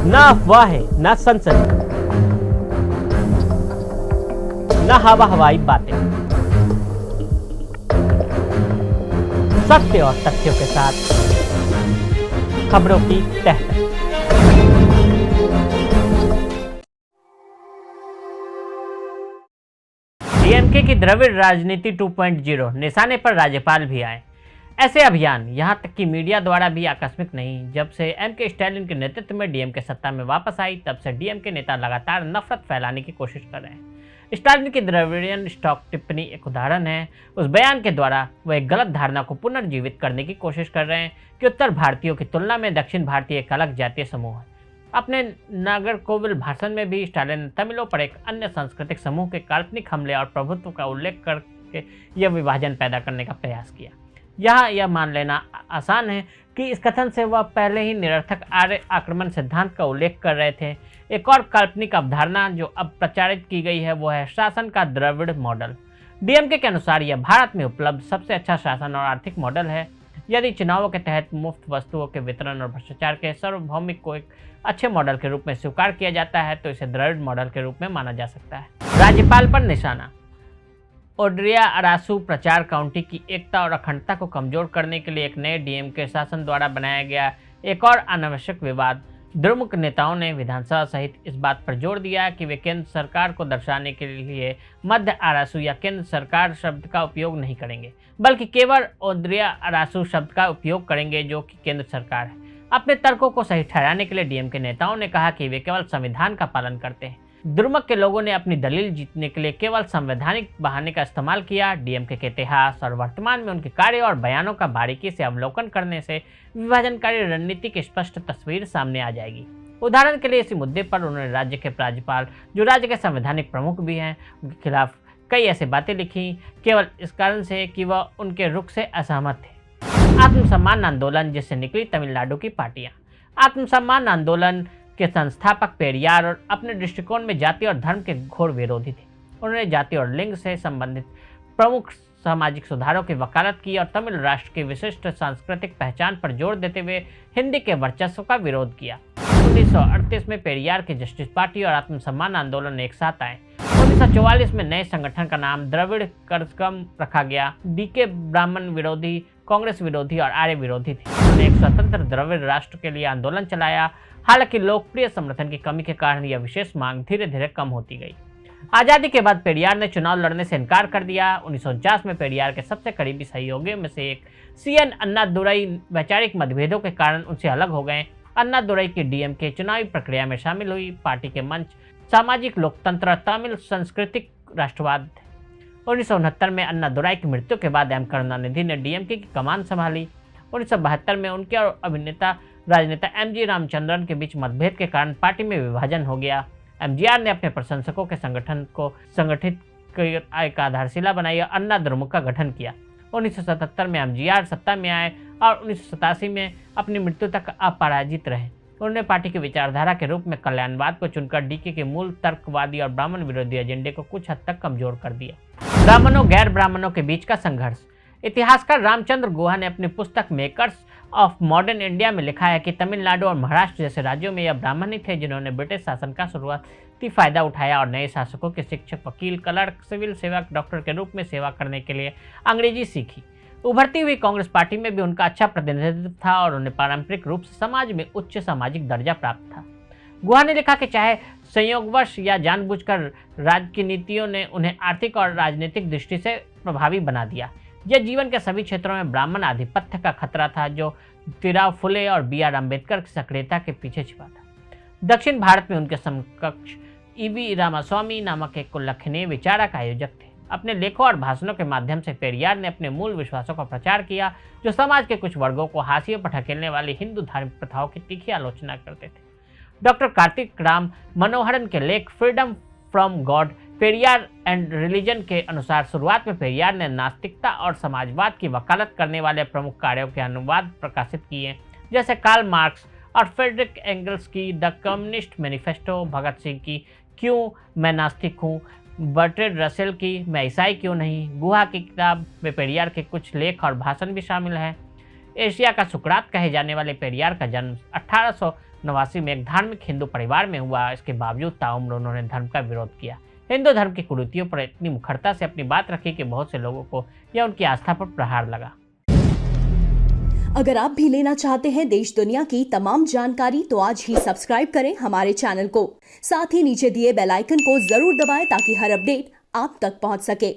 ना अफवाहें, ना सनसनी, ना हवा हवाई बातें, सत्य और तथ्यों के साथ खबरों की तह तक। डीएमके की द्रविड़ राजनीति 2.0 निशाने पर राज्यपाल भी आए। ऐसे अभियान यहां तक कि मीडिया द्वारा भी आकस्मिक नहीं। जब से एमके स्टालिन के नेतृत्व में डीएमके सत्ता में वापस आई, तब से डीएमके नेता लगातार नफरत फैलाने की कोशिश कर रहे हैं। स्टालिन की द्रविडियन स्टॉक टिप्पणी एक उदाहरण है। उस बयान के द्वारा वह एक गलत धारणा को पुनर्जीवित करने की कोशिश कर रहे हैं कि उत्तर भारतीयों की तुलना में दक्षिण भारतीय एक अलग जातीय समूह है। अपने नागरकोविल भाषण में भी स्टालिन ने तमिलों पर एक अन्य सांस्कृतिक समूह के काल्पनिक हमले और प्रभुत्व का उल्लेख करके यह विभाजन पैदा करने का प्रयास किया। यहाँ यह मान लेना आसान है कि इस कथन से वह पहले ही निरर्थक आर्य आक्रमण सिद्धांत का उल्लेख कर रहे थे। एक और काल्पनिक अवधारणा जो अब प्रचारित की गई है वो है शासन का द्रविड़ मॉडल। डीएमके के अनुसार यह भारत में उपलब्ध सबसे अच्छा शासन और आर्थिक मॉडल है। यदि चुनावों के तहत मुफ्त वस्तुओं के वितरण और भ्रष्टाचार के सार्वभौमिक को एक अच्छे मॉडल के रूप में स्वीकार किया जाता है तो इसे द्रविड़ मॉडल के रूप में माना जा सकता है। राज्यपाल पर निशाना। ओड्रिया अरासू प्रचार काउंटी की एकता और अखंडता को कमजोर करने के लिए एक नए डीएमके शासन द्वारा बनाया गया एक और अनावश्यक विवाद। द्रमुक नेताओं ने विधानसभा सहित इस बात पर जोर दिया कि वे केंद्र सरकार को दर्शाने के लिए मध्य अरासू या केंद्र सरकार शब्द का उपयोग नहीं करेंगे, बल्कि केवल ओड्रिया अरासू शब्द का उपयोग करेंगे जो कि केंद्र सरकार है। अपने तर्कों को सही ठहराने के लिए डीएमके नेताओं ने कहा कि वे केवल संविधान का पालन करते हैं। द्रमुक के लोगों ने अपनी दलील जीतने के लिए केवल संवैधानिक बहाने का इस्तेमाल किया। डीएमके के इतिहास और वर्तमान में उनके कार्य और बयानों का बारीकी से अवलोकन करने से विभाजनकारी रणनीति की स्पष्ट तस्वीर सामने आ जाएगी। उदाहरण के लिए इसी मुद्दे पर उन्होंने राज्य के राज्यपाल, जो राज्य के संवैधानिक प्रमुख भी हैं, उनके खिलाफ कई ऐसी बातें लिखी केवल इस कारण से कि वह उनके रुख से असहमत थे। आत्मसम्मान आंदोलन जिससे निकली तमिलनाडु की पार्टियां। आत्मसम्मान आंदोलन के संस्थापक पेरियार और अपने दृष्टिकोण में जाति और धर्म के घोर विरोधी थे। उन्होंने जाति और लिंग से संबंधित प्रमुख सामाजिक सुधारों की वकालत की और तमिल राष्ट्र की विशिष्ट सांस्कृतिक पहचान पर जोर देते हुए हिंदी के वर्चस्व का विरोध किया। 1938 में पेरियार की जस्टिस पार्टी और आत्मसम्मान आंदोलन एक साथ आए। 1944 में नए संगठन का नाम द्रविड़ कड़गम रखा गया। डीके ब्राह्मण विरोधी, कांग्रेस विरोधी और आर्य विरोधी थे। उन्होंने एक स्वतंत्र द्रविड़ राष्ट्र के लिए आंदोलन चलाया। हालांकि लोकप्रिय समर्थन की कमी के कारण यह विशेष मांग धीरे धीरे कम होती गई। आजादी के बाद पेरियार ने चुनाव लड़ने से इनकार कर दिया। 1949 में पेरियार के सबसे करीबी सहयोगियों में से एक सीएन अन्नादुरई वैचारिक मतभेदों के कारण उनसे अलग हो गए। अन्नादुरई की डीएमके चुनावी प्रक्रिया में शामिल हुई। पार्टी के मंच सामाजिक लोकतंत्र, तमिल सांस्कृतिक राष्ट्रवाद थे। 1969 में अन्नादुरई की मृत्यु के बाद एम करुणानिधि ने डीएमके की कमान संभाली। 1972 में उनके और अभिनेता राजनेता एमजी रामचंद्रन के बीच मतभेद के कारण पार्टी में विभाजन हो गया। एमजीआर ने अपने प्रशंसकों के संगठन को संगठित एक आधारशिला बनाई और अन्ना द्रमुक का गठन किया। 1977 में एमजीआर सत्ता में आए और 1987 में अपनी मृत्यु तक अपराजित रहे। उन्होंने पार्टी की विचारधारा के रूप में कल्याणवाद को चुनकर डीके के मूल तर्कवादी और ब्राह्मण विरोधी एजेंडे को कुछ हद तक कमजोर कर दिया। ब्राह्मणों गैर ब्राह्मणों के बीच का संघर्ष। इतिहासकार रामचंद्र गुहा ने अपनी पुस्तक मेकर्स ऑफ मॉडर्न इंडिया में लिखा है कि तमिलनाडु और महाराष्ट्र जैसे राज्यों में यह ब्राह्मण ही थे जिन्होंने ब्रिटिश शासन का शुरुआती फायदा उठाया और नए शासकों के शिक्षक, वकील, क्लर्क, सिविल सेवक, डॉक्टर के रूप में सेवा करने के लिए अंग्रेजी सीखी। उभरती हुई कांग्रेस पार्टी में भी उनका अच्छा प्रतिनिधित्व था और उन्हें पारंपरिक रूप से समाज में उच्च सामाजिक दर्जा प्राप्त था। गुहा ने लिखा कि चाहे संयोगवश या जानबूझकर राज्य की नीतियों ने उन्हें आर्थिक और राजनीतिक दृष्टि से प्रभावी बना दिया। यह जीवन के सभी क्षेत्रों में ब्राह्मण आधिपत्य का खतरा था जो तिराव फुले और बीआर अम्बेडकर की सक्रियता के पीछे छिपा था। दक्षिण भारत में उनके समकक्ष ईवी रामास्वामी नामक एक उल्लेखनीय विचारक आयोजक थे। अपने लेखों और भाषणों के माध्यम से पेरियार ने अपने मूल विश्वासों का प्रचार किया जो समाज के कुछ वर्गों को हाशिए पर ढकेलने वाली हिंदू धार्मिक प्रथाओं की तीखी आलोचना करते थे। डॉक्टर कार्तिक राम मनोहरन के लेख freedom from God Periyar and religion के अनुसार शुरुआत में पेरियार ने नास्तिकता और समाजवाद की वकालत करने वाले प्रमुख कार्यों के अनुवाद प्रकाशित किए, जैसे कार्ल मार्क्स और फ्रेडरिक एंगल्स की the communist manifesto, Bhagat Singh की क्यों मैं नास्तिक हूँ, बर्ट्रेड रसेल की मैं ईसाई क्यों नहीं। गुहा की किताब में पेरियार के कुछ लेख और भाषण भी शामिल हैं। एशिया का सुकरात कहे जाने वाले पेरियार का जन्म 1889 में एक धार्मिक हिंदू परिवार में हुआ। इसके बावजूद ताउम्र उन्होंने धर्म का विरोध किया। हिंदू धर्म की कुरीतियों पर इतनी मुखरता से अपनी बात रखी कि बहुत से लोगों को यह उनकी आस्था पर प्रहार लगा। अगर आप भी लेना चाहते हैं देश दुनिया की तमाम जानकारी तो आज ही सब्सक्राइब करें हमारे चैनल को। साथ ही नीचे दिए बेल आइकन को जरूर दबाएं ताकि हर अपडेट आप तक पहुंच सके।